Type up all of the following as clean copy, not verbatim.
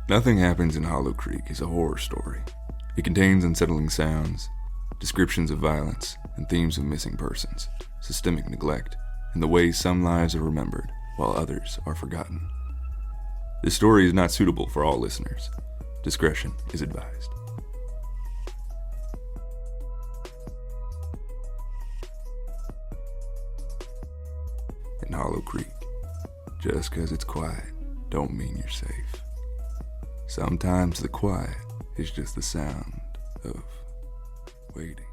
Nothing Happens in Hollow Creek is a horror story. It contains unsettling sounds, descriptions of violence, and themes of missing persons, systemic neglect, and the ways some lives are remembered while others are forgotten. This story is not suitable for all listeners. Discretion is advised. In Hollow Creek, just 'cause it's quiet don't mean you're safe. Sometimes the quiet is just the sound of waiting.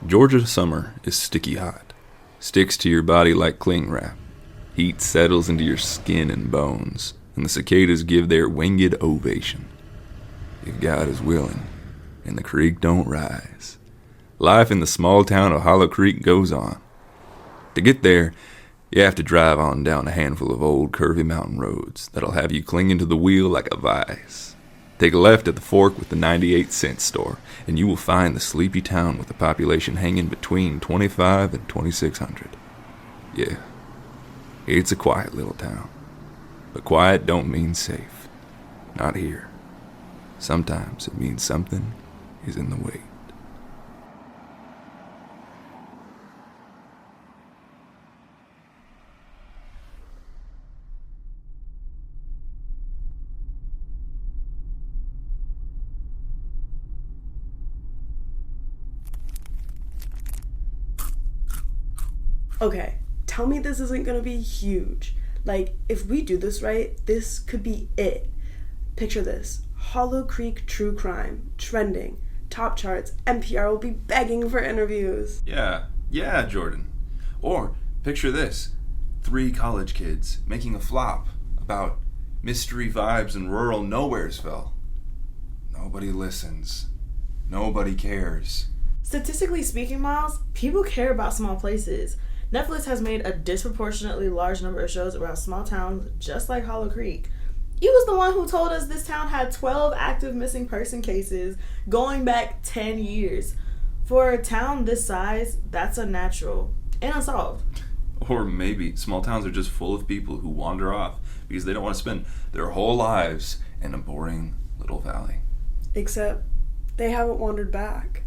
Georgia summer is sticky hot. Sticks to your body like cling wrap. Heat settles into your skin and bones, and the cicadas give their winged ovation. If God is willing, and the creek don't rise, life in the small town of Hollow Creek goes on. To get there, you have to drive on down a handful of old curvy mountain roads that'll have you clinging to the wheel like a vice. Take a left at the fork with the 98-cent store, and you will find the sleepy town with a population hanging between 25 and 2,600. Yeah, it's a quiet little town. But quiet don't mean safe. Not here. Sometimes it means something is in the wait. Okay, tell me this isn't gonna be huge. Like, if we do this right, this could be it. Picture this. Hollow Creek true crime, trending, top charts, NPR will be begging for interviews. Yeah, Jordan. Or, picture this. 3 college kids making a flop about mystery vibes in rural Nowheresville. Nobody listens. Nobody cares. Statistically speaking, Miles, people care about small places. Netflix has made a disproportionately large number of shows around small towns just like Hollow Creek. He was the one who told us this town had 12 active missing person cases going back 10 years. For a town this size, that's unnatural and unsolved. Or maybe small towns are just full of people who wander off because they don't want to spend their whole lives in a boring little valley. Except they haven't wandered back.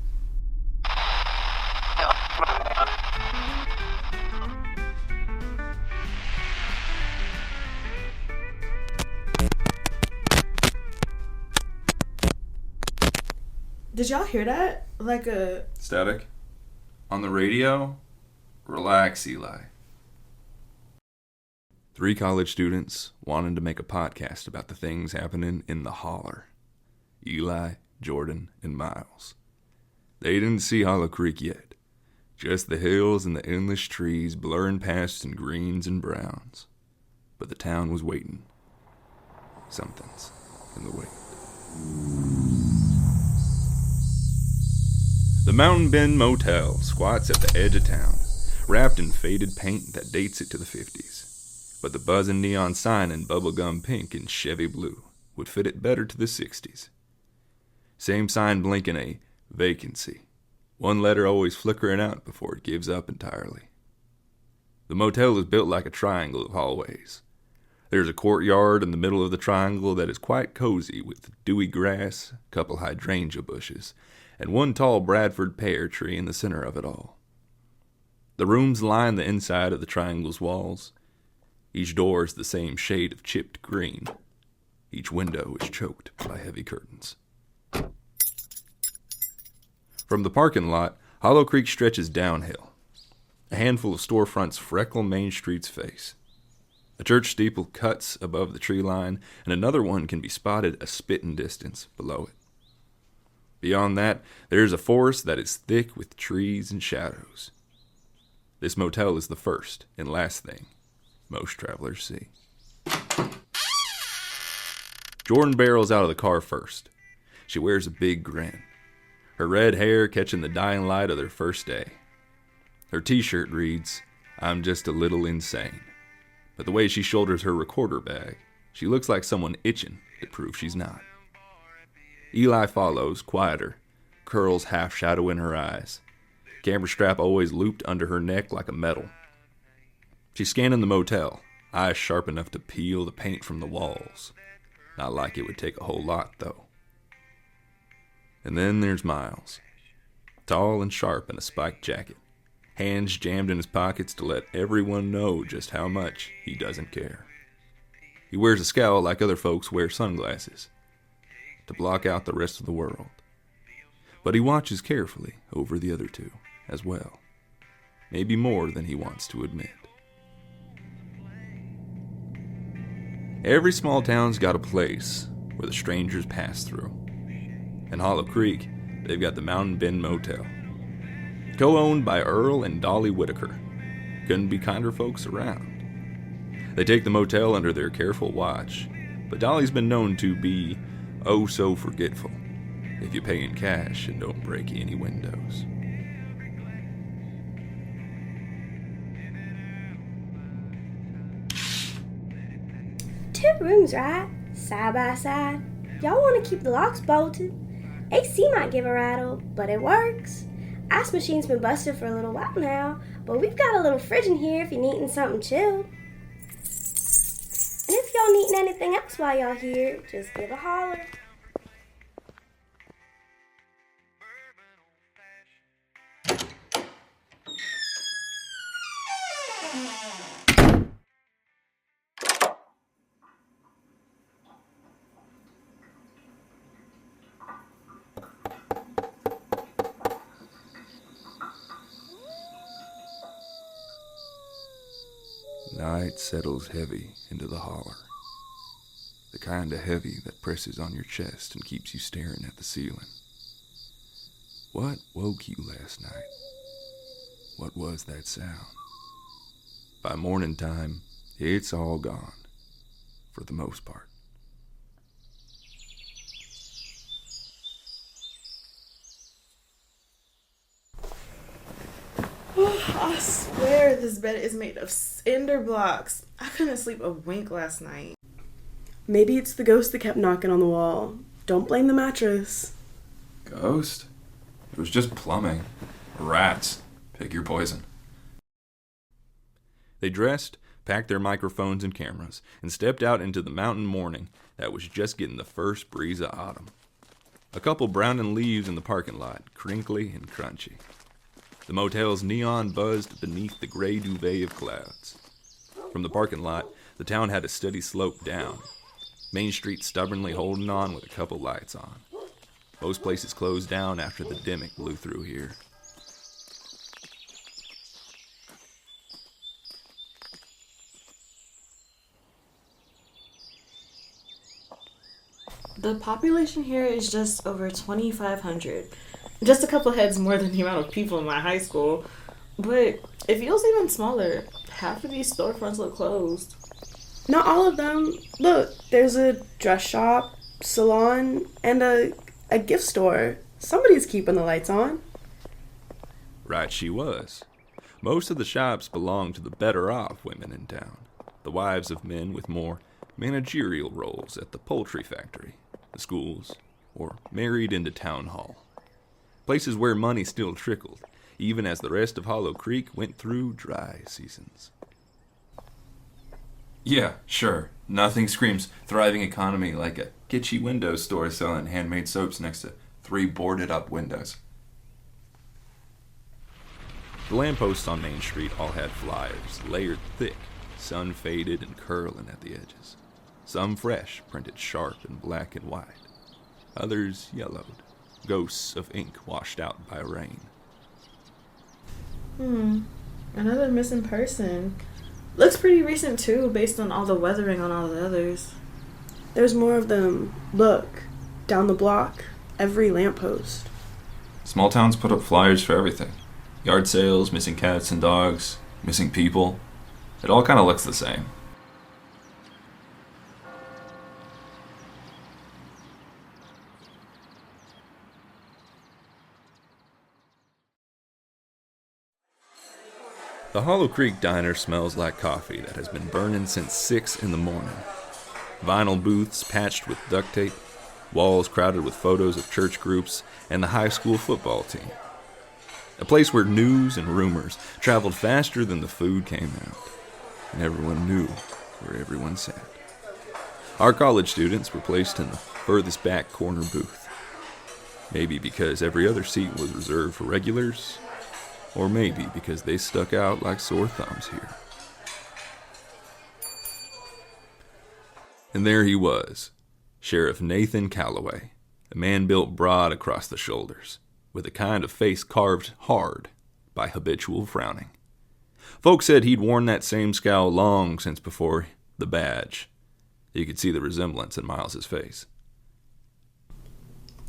Did y'all hear that? Like a... Static? On the radio? Relax, Eli. 3 college students wanted to make a podcast about the things happening in the holler. Eli, Jordan, and Miles. They didn't see Hollow Creek yet. Just the hills and the endless trees blurring past in greens and browns. But the town was waiting. Something's in the wait. The Mountain Bend Motel squats at the edge of town, wrapped in faded paint that dates it to the 50s. But the buzzing neon sign in bubblegum pink and Chevy blue would fit it better to the 60s. Same sign blinking a vacancy. One letter always flickering out before it gives up entirely. The motel is built like a triangle of hallways. There's a courtyard in the middle of the triangle that is quite cozy with dewy grass, a couple hydrangea bushes, and one tall Bradford pear tree in the center of it all. The rooms line the inside of the triangle's walls. Each door is the same shade of chipped green. Each window is choked by heavy curtains. From the parking lot, Hollow Creek stretches downhill. A handful of storefronts freckle Main Street's face. A church steeple cuts above the tree line, and another one can be spotted a spitting distance below it. Beyond that, there is a forest that is thick with trees and shadows. This motel is the first and last thing most travelers see. Jordan barrels out of the car first. She wears a big grin, her red hair catching the dying light of their first day. Her t-shirt reads, "I'm just a little insane." But the way she shoulders her recorder bag, she looks like someone itching to prove she's not. Eli follows, quieter, curls half shadowing her eyes. Camera strap always looped under her neck like a medal. She's scanning the motel, eyes sharp enough to peel the paint from the walls. Not like it would take a whole lot, though. And then there's Miles. Tall and sharp in a spiked jacket, hands jammed in his pockets to let everyone know just how much he doesn't care. He wears a scowl like other folks wear sunglasses, to block out the rest of the world. But he watches carefully over the other two as well, maybe more than he wants to admit. Every small town's got a place where the strangers pass through. In Hollow Creek, they've got the Mountain Bend Motel, co-owned by Earl and Dolly Whitaker. Couldn't be kinder folks around. They take the motel under their careful watch, but Dolly's been known to be oh so forgetful if you pay in cash and don't break any windows. Two rooms, right? Side by side. Y'all want to keep the locks bolted. AC might give a rattle, but it works. Ice machine's been busted for a little while now, but we've got a little fridge in here if you're needing something chilled. And if y'all needing anything else while y'all here, just give a holler. Night settles heavy into the holler. The kind of heavy that presses on your chest and keeps you staring at the ceiling. What woke you last night? What was that sound? By morning time, it's all gone, for the most part. I swear this bed is made of cinder blocks. I couldn't sleep a wink last night. Maybe it's the ghost that kept knocking on the wall. Don't blame the mattress. Ghost? It was just plumbing. Rats. Pick your poison. They dressed, packed their microphones and cameras, and stepped out into the mountain morning that was just getting the first breeze of autumn. A couple browning leaves in the parking lot, crinkly and crunchy. The motel's neon buzzed beneath the gray duvet of clouds. From the parking lot, the town had a steady slope down. Main Street stubbornly holding on with a couple lights on. Most places closed down after the Dimmock blew through here. The population here is just over 2,500. Just a couple heads more than the amount of people in my high school. But it feels even smaller. Half of these storefronts look closed. Not all of them. Look, there's a dress shop, salon, and a gift store. Somebody's keeping the lights on. Right she was. Most of the shops belonged to the better off women in town, the wives of men with more managerial roles at the poultry factory, the schools, or married into town hall. Places where money still trickled, even as the rest of Hollow Creek went through dry seasons. Yeah, sure. Nothing screams thriving economy like a kitschy window store selling handmade soaps next to 3 boarded up windows. The lampposts on Main Street all had flyers, layered thick, sun-faded and curling at the edges. Some fresh, printed sharp in black and white. Others yellowed, ghosts of ink washed out by rain. Another missing person. Looks pretty recent too, based on all the weathering on all the others. There's more of them. Look, down the block, every lamppost. Small towns put up flyers for everything. Yard sales, missing cats and dogs, missing people. It all kind of looks the same. The Hollow Creek Diner smells like coffee that has been burning since 6 in the morning. Vinyl booths patched with duct tape, walls crowded with photos of church groups and the high school football team. A place where news and rumors traveled faster than the food came out. and everyone knew where everyone sat. Our college students were placed in the furthest back corner booth. Maybe because every other seat was reserved for regulars, or maybe because they stuck out like sore thumbs here. And there he was, Sheriff Nathan Calloway, a man built broad across the shoulders, with a kind of face carved hard by habitual frowning. Folks said he'd worn that same scowl long since before the badge. You could see the resemblance in Miles's face.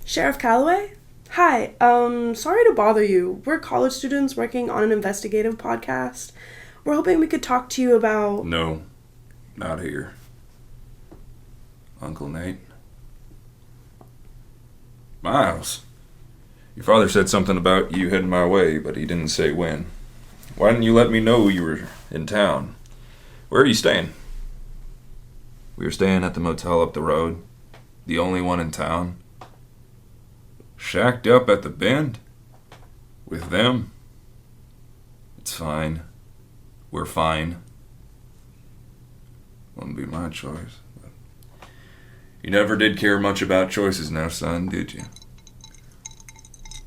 Sheriff Calloway? Hi, sorry to bother you. We're college students working on an investigative podcast. We're hoping we could talk to you about... No, not here. Uncle Nate? Miles, your father said something about you heading my way, but he didn't say when. Why didn't you let me know you were in town? Where are you staying? We were staying at the motel up the road, the only one in town. Shacked up at the Bend? With them? It's fine. We're fine. Wouldn't be my choice. But you never did care much about choices now, son, did you?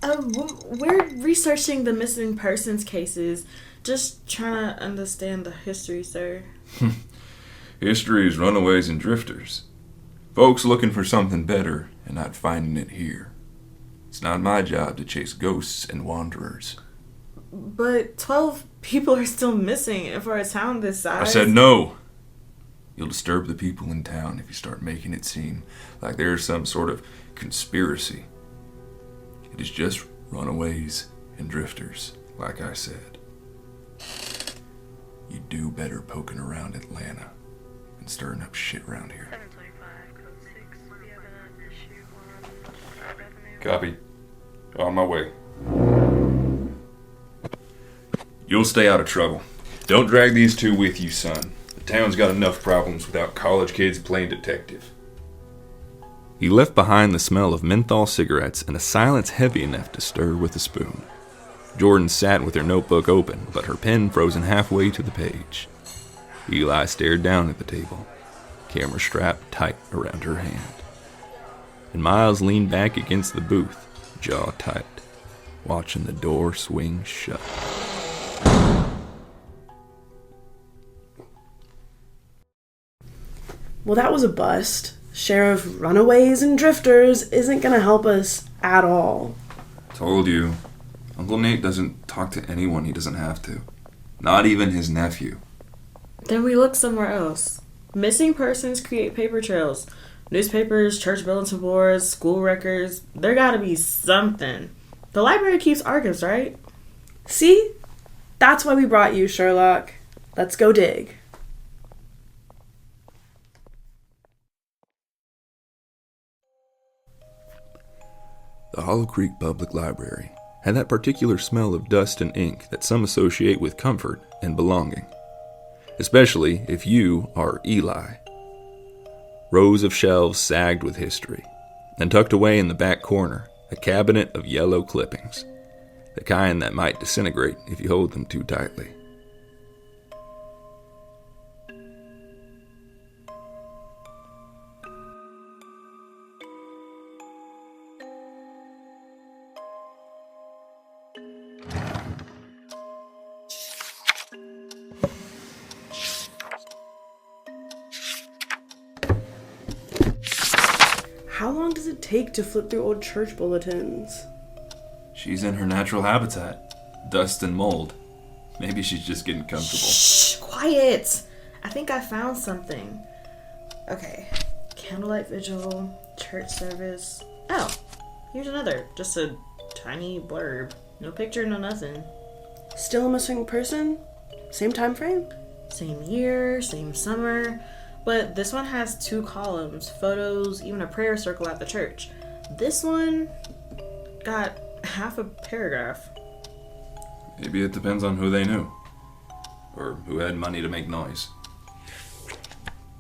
We're researching the missing persons cases. Just trying to understand the history, sir. History is runaways and drifters. Folks looking for something better and not finding it here. It's not my job to chase ghosts and wanderers. But 12 people are still missing for a town this size. I said no. You'll disturb the people in town if you start making it seem like there's some sort of conspiracy. It is just runaways and drifters, like I said. You do better poking around Atlanta and stirring up shit around here. 725, code 6. We have an issue on revenue. Copy. On my way. You'll stay out of trouble. Don't drag these two with you, son. The town's got enough problems without college kids playing detective. He left behind the smell of menthol cigarettes and a silence heavy enough to stir with a spoon. Jordan sat with her notebook open, but her pen frozen halfway to the page. Eli stared down at the table, camera strapped tight around her hand. And Miles leaned back against the booth, jaw tight, watching the door swing shut. Well, that was a bust. Sheriff Runaways and Drifters isn't gonna help us at all. Told you. Uncle Nate doesn't talk to anyone he doesn't have to. Not even his nephew. Then we look somewhere else. Missing persons create paper trails. Newspapers, church bulletin boards, school records. There gotta be something. The library keeps archives, right? See? That's why we brought you, Sherlock. Let's go dig. The Hollow Creek Public Library had that particular smell of dust and ink that some associate with comfort and belonging, especially if you are Eli. Rows of shelves sagged with history, and tucked away in the back corner, a cabinet of yellow clippings, the kind that might disintegrate if you hold them too tightly. How long does it take to flip through old church bulletins? She's in her natural habitat. Dust and mold. Maybe she's just getting comfortable. Shh, quiet. I think I found something. Okay. Candlelight vigil, church service. Oh, here's another. Just a tiny blurb. No picture, no nothing. Still a missing person? Same time frame? Same year, same summer. But this one has 2 columns, photos, even a prayer circle at the church. This one got half a paragraph. Maybe it depends on who they knew, or who had money to make noise.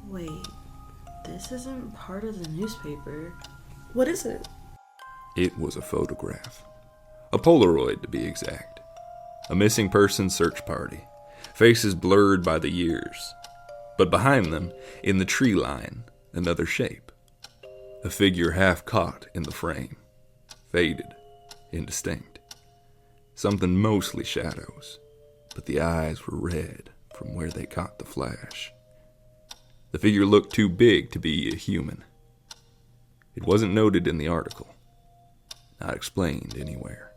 Wait, this isn't part of the newspaper. What is it? It was a photograph. A Polaroid, to be exact. A missing person search party. faces blurred by the years. But behind them, in the tree line, another shape. A figure half caught in the frame, faded, indistinct. Something mostly shadows, but the eyes were red from where they caught the flash. The figure looked too big to be a human. It wasn't noted in the article, not explained anywhere.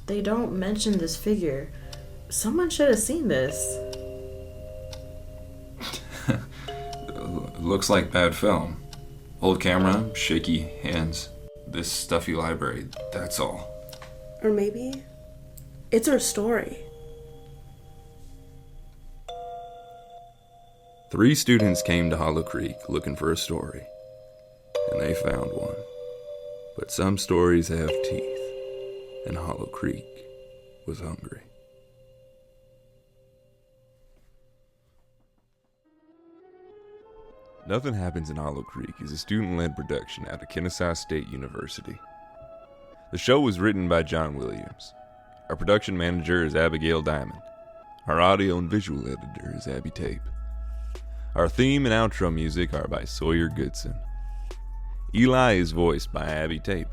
They don't mention this figure. Someone should have seen this. Looks like bad film. Old camera, shaky hands, this stuffy library, that's all. Or maybe it's her story. 3 students came to Hollow Creek looking for a story, and they found one. But some stories have teeth, and Hollow Creek was hungry. Nothing Happens in Hollow Creek is a student-led production out of Kennesaw State University. The show was written by John Williams. Our production manager is Abigail Diamond. Our audio and visual editor is Abby Tape. Our theme and outro music are by Sawyer Goodson. Eli is voiced by Abby Tape.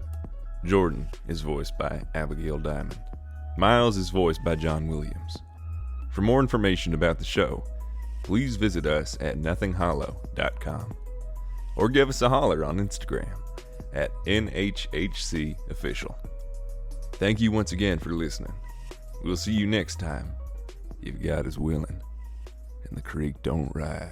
Jordan is voiced by Abigail Diamond. Miles is voiced by John Williams. For more information about the show, please visit us at nothinghollow.com or give us a holler on Instagram at NHHCOfficial. Thank you once again for listening. We'll see you next time, if God is willing and the creek don't rise.